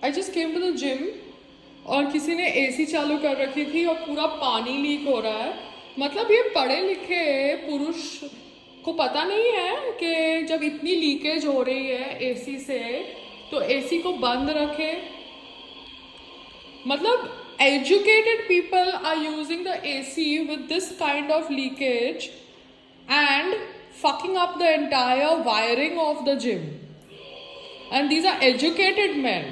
I just came to the gym और किसी ने एसी चालू कर रखी थी और पूरा पानी लीक हो रहा है। मतलब ये पढ़े लिखे पुरुष को पता नहीं है कि जब इतनी लीकेज हो रही है एसी से तो एसी को बंद रखे। मतलब educated people are using the AC with this kind of leakage and fucking up the entire wiring of the gym. And these are educated men.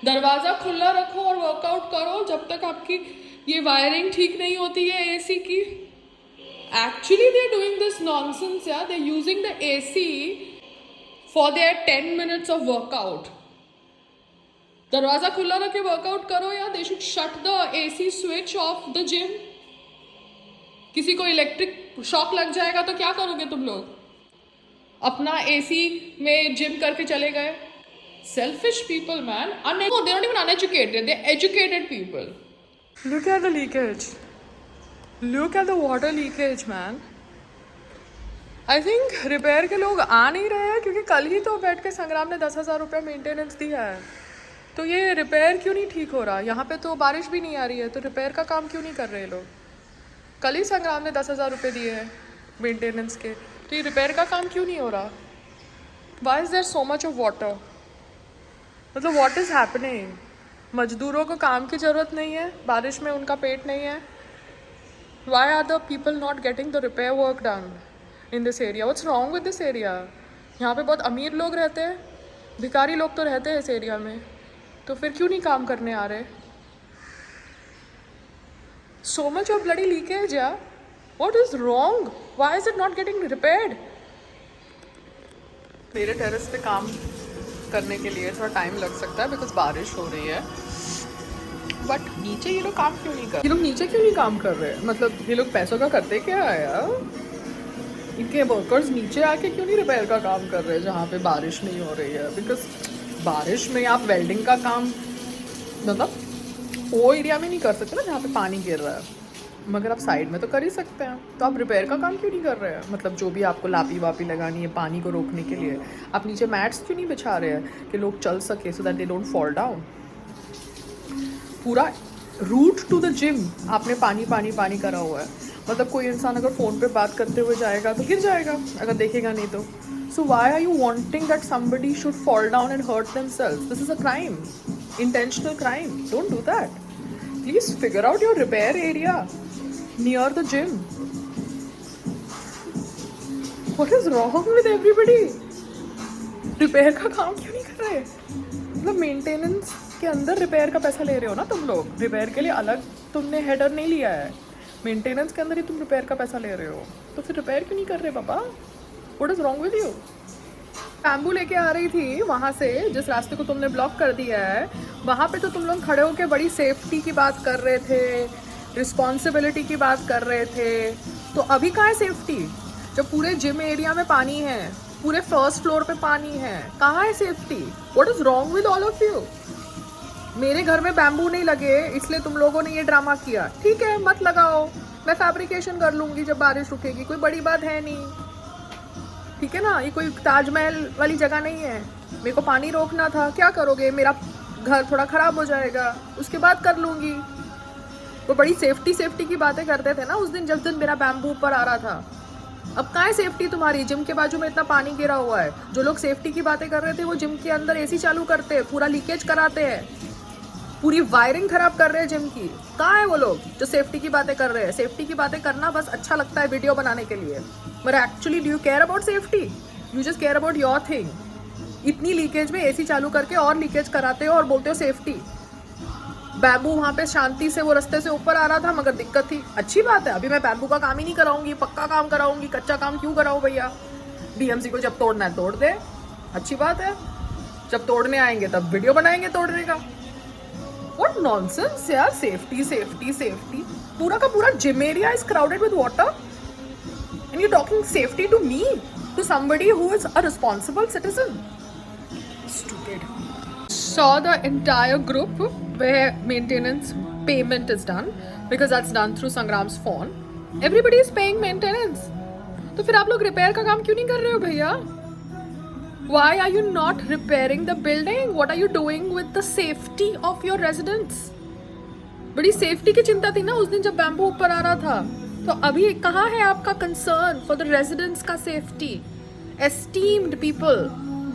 दरवाज़ा खुला रखो और वर्कआउट करो जब तक आपकी ये वायरिंग ठीक नहीं होती है एसी की। Actually they are doing this nonsense, yeah. They're using the AC for their 10 minutes of workout. दरवाज़ा खुला रख के वर्कआउट करो या they should shut the AC switch off the gym. किसी को इलेक्ट्रिक शॉक लग जाएगा तो क्या करोगे तुम लोग? अपना एसी में जिम करके चले गए। Selfish people man. They not even uneducated, they educated people. Look at the leakage, look at the water leakage man. I think repair के लोग आ नहीं रहे हैं क्योंकि कल ही तो बैठ के संग्राम ने 10,000 रुपया मेंटेनेंस दिया है। तो ये रिपेयर क्यों नहीं ठीक हो रहा? यहाँ पे तो बारिश भी नहीं आ रही है तो रिपेयर का काम क्यों नहीं कर रहे लोग? कल ही संग्राम ने 10,000 रुपये दिए हैं मेंटेनेंस के, तो ये रिपेयर का काम क्यों नहीं हो रहा? Why is there so much of water? मतलब व्हाट इज़ हैपनिंग? मजदूरों को काम की ज़रूरत नहीं है, बारिश में उनका पेट नहीं है। Why are the people not getting the repair work done in this area? What's wrong with this area? यहाँ पे बहुत अमीर लोग रहते हैं, भिखारी लोग तो रहते हैं इस एरिया में, तो फिर क्यों नहीं काम करने आ रहे? So much of bloody leakage, yeah. What is wrong? Why is it not getting repaired? मेरे टेरेस पे काम करने के लिए थोड़ा टाइम लग सकता है बिकॉज बारिश हो रही है, बट नीचे ये लोग काम क्यों नहीं कर रहे? ये लोग नीचे क्यों नहीं काम कर रहे? मतलब ये लोग पैसों का करते क्या है यार? इनके वर्कर्स नीचे आके क्यों नहीं रिपेयर का काम कर रहे हैं जहाँ पे बारिश नहीं हो रही है? बिकॉज बारिश में आप वेल्डिंग का काम मतलब वो एरिया में नहीं कर सकते ना जहाँ पे पानी गिर रहा है, मगर आप साइड में तो कर ही सकते हैं। तो आप रिपेयर का काम क्यों नहीं कर रहे हैं? मतलब जो भी आपको लापी वापी लगानी है पानी को रोकने के लिए, आप नीचे मैट्स क्यों नहीं बिछा रहे हैं कि लोग चल सके so that they don't fall down? पूरा रूट टू द जिम आपने पानी पानी पानी करा हुआ है। मतलब कोई इंसान अगर फ़ोन पे बात करते हुए जाएगा तो गिर जाएगा अगर देखेगा नहीं तो। So why are you wanting that somebody should fall down and hurt themselves? This is a crime, intentional crime. Don't do that. Please figure out your repair area near the gym. What is wrong with everybody? Repair का काम क्यों नहीं कर रहे? मतलब maintenance के अंदर repair का पैसा ले रहे हो ना तुम लोग। रिपेयर के लिए अलग तुमने हेडर नहीं लिया है, मेंटेनेंस के अंदर ही तुम रिपेयर का पैसा ले रहे हो, तो फिर रिपेयर क्यों नहीं कर रहे बाबा? What is wrong with you? Bamboo लेके आ रही थी वहाँ से, जिस रास्ते को तुमने ब्लॉक कर दिया है वहाँ पे तो तुम लोग खड़े होकर बड़ी सेफ्टी की बात कर रहे थे, रिस्पॉन्सिबिलिटी की बात कर रहे थे। तो अभी कहाँ है सेफ्टी? जब पूरे जिम एरिया में पानी है, पूरे फर्स्ट फ्लोर पे पानी है, कहाँ है safety? What is wrong with all of you? मेरे घर में बैम्बू नहीं लगे इसलिए तुम लोगों ने ये ड्रामा किया। ठीक है, मत लगाओ, मैं फैब्रिकेशन कर लूँगी जब बारिश रुकेगी, कोई बड़ी बात है नहीं। ठीक है ना, ये कोई ताजमहल वाली जगह नहीं है। मेरे को पानी रोकना था, क्या करोगे? मेरा घर थोड़ा ख़राब हो जाएगा, उसके बाद कर लूँगी। वो बड़ी सेफ्टी की बातें करते थे ना उस दिन, जिस दिन मेरा बैम्बू ऊपर आ रहा था। अब कहाँ है सेफ्टी तुम्हारी? जिम के बाजू में इतना पानी गिरा हुआ है। जो लोग सेफ्टी की बातें कर रहे थे वो जिम के अंदर एसी चालू करते हैं, पूरा लीकेज कराते हैं, पूरी वायरिंग खराब कर रहे हैं जिम की। कहाँ है वो लोग जो सेफ्टी की बातें कर रहे हैं? सेफ्टी की बातें करना बस अच्छा लगता है वीडियो बनाने के लिए, but actually do you care about safety? You just care about your thing. इतनी लीकेज में एसी चालू करके और लीकेज कराते हो और बोलते हो सेफ्टी। बैम्बू वहाँ पे शांति से वो रास्ते से ऊपर आ रहा था मगर दिक्कत थी। अच्छी बात है, अभी मैं बैम्बू का काम ही नहीं कराऊंगी, पक्का काम कराऊंगी, कच्चा काम क्यों कराऊं भैया? बीएमसी को जब तोड़ना है तोड़ दे, अच्छी बात है। जब तोड़ने आएंगे तब वीडियो बनाएंगे तोड़ने का। What nonsense यार, सेफ्टी सेफ्टी सेफ्टी। पूरा का पूरा gym area is crowded with water and you're talking safety to me, to somebody who is a responsible citizen. Stupid. Saw the entire group where maintenance payment is done because that's done through Sangram's phone. Everybody is paying maintenance. तो फिर आप लोग repair का काम क्यों नहीं कर रहे हो भैया? Why are you not repairing the building? What are you doing with the safety of your residents? बड़ी सेफ्टी की चिंता थी ना उस दिन जब बैम्बू ऊपर आ रहा था, तो अभी कहाँ है आपका कंसर्न फॉर द रेजिडेंट्स का safety? Esteemed people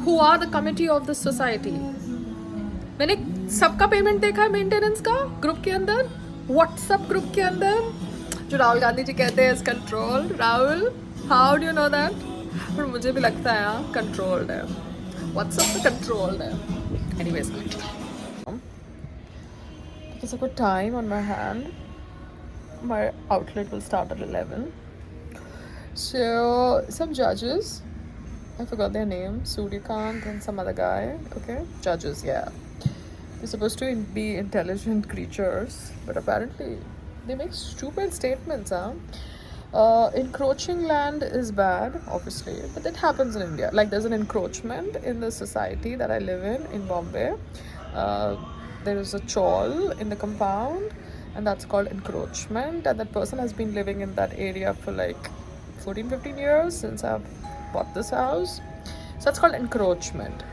who are the committee of this society, मैंने सबका पेमेंट देखा है मेंटेनेंस का ग्रुप के अंदर, व्हाट्सएप ग्रुप के अंदर, जो राहुल गांधी जी कहते हैं control. Rahul, how do you know that? पर मुझे भी लगता है यार कंट्रोल्ड है, व्हाट्सएप पे कंट्रोल्ड है. Anyways, there's a good time on my hand. My outlet will start at 11. So some judges, I forgot their name, Suryakant and some other guy. Okay, judges, yeah. They're supposed to be intelligent creatures, but apparently they make stupid statements. Encroaching land is bad, obviously, but that happens in India. Like there's an encroachment in the society that I live in Bombay. There is a chawl in the compound, and that's called encroachment, and that person has been living in that area for like 14-15 years since I've bought this house. So that's called encroachment.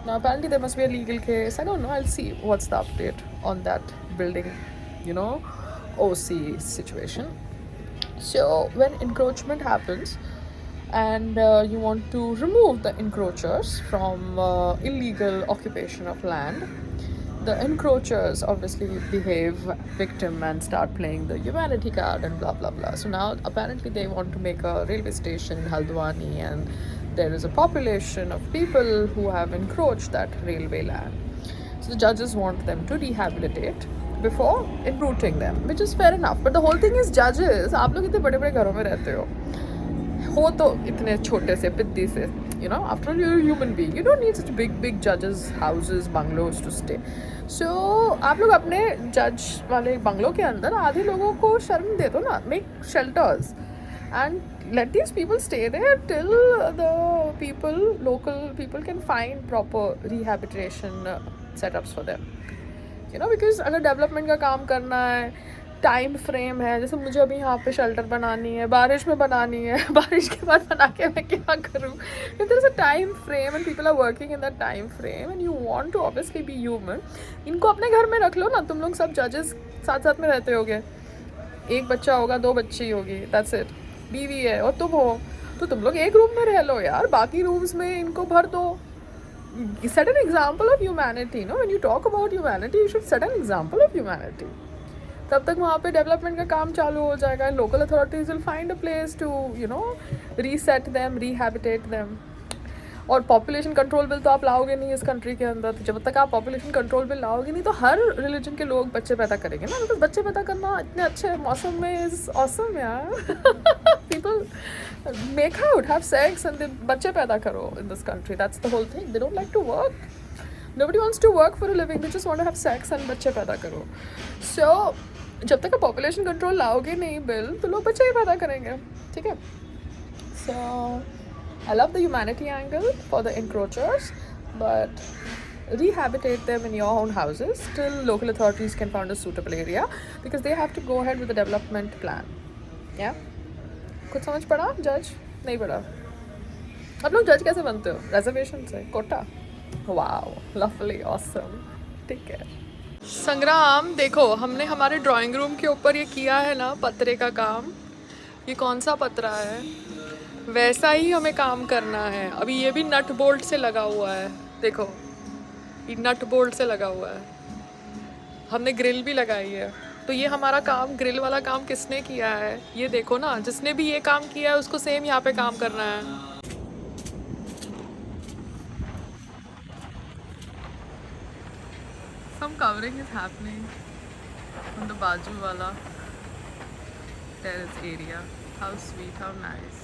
Now apparently there must be a legal case. I don't know, I'll see what's the update on that building, OC situation. So when encroachment happens and you want to remove the encroachers from illegal occupation of land, the encroachers obviously behave victim and start playing the humanity card and blah blah blah. So now apparently they want to make a railway station in Haldwani, and there is a population of people who have encroached that railway land. So the judges want them to rehabilitate before enrooting them, which is fair enough. But the whole thing is, judges, आप लोग इतने बड़े बड़े घरों में रहते हो तो इतने छोटे से पिद्दी से, after all you're a human being, you don't need such big judges houses, bungalows to stay. So आप लोग अपने जज वाले बंगलों के अंदर आधे लोगों को शर्म दे दो ना, make shelters and let these people stay there till the local people can find proper rehabilitation setups for them, because अगर डेवलपमेंट का काम करना है, टाइम फ्रेम है, जैसे मुझे अभी यहाँ पे शेल्टर बनानी है, बारिश में बनानी है, बारिश के बाद बना के मैं क्या करूँ? If there is a time frame and people are working in that time frame and you want to obviously be human, इनको अपने घर में रख लो ना. तुम लोग सब जजेस साथ साथ में रहते होगे, एक बच्चा होगा, 2 बच्ची होगी, दैट्स इट, बीवी है और तुम हो, तो तुम लोग एक रूम में रह लो यार, बाकी रूम्स में इनको भर दो. Set an example of humanity. When you talk about humanity, you should set an example of humanity. तब तक वहाँ पे डेवलपमेंट का काम चालू हो जाएगा. Local authorities will find a place to reset them, rehabilitate them. और पॉपुलेशन कंट्रोल बिल तो आप लाओगे नहीं इस कंट्री के अंदर. तो जब तक आप पॉपुलेशन कंट्रोल बिल लाओगे नहीं, तो हर रिलीजन के लोग बच्चे पैदा करेंगे ना. बिकॉज बच्चे पैदा करना इतने अच्छे मौसम में इज ऑसम यार. People make out, have sex and बच्चे पैदा करो in this country. That's the whole thing. They don't like to work. Nobody wants to work for a living. They just want to have sex and बच्चे पैदा करो. So जब तक आप population control लाओगे नहीं बिल, तो लोग बच्चे ही पैदा करेंगे. ठीक है. So I love the humanity angle for the encroachers, but rehabilitate them in your own houses till local authorities can find a suitable area, because they have to go ahead with the development plan. Yeah? कुछ समझ पड़ा? जज नहीं पड़ा? आप लोग जज कैसे बनते हो? रिजर्वेशन से? कोटा? Wow, lovely, awesome. ठीक है. संग्राम, देखो हमने हमारे ड्राइंग रूम के ऊपर ये किया है ना पतरे का काम. ये कौन सा पतरा है? वैसा ही हमें काम करना है. अभी ये भी नट बोल्ट से लगा हुआ है. देखो ये नट बोल्ट से लगा हुआ है. हमने ग्रिल भी लगाई है. तो ये हमारा काम, ग्रिल वाला काम किसने किया है? ये देखो ना, जिसने भी ये काम किया है उसको सेम यहाँ पे काम करना है. Some covering is happening on the Baju wala terrace area. How sweet, how nice.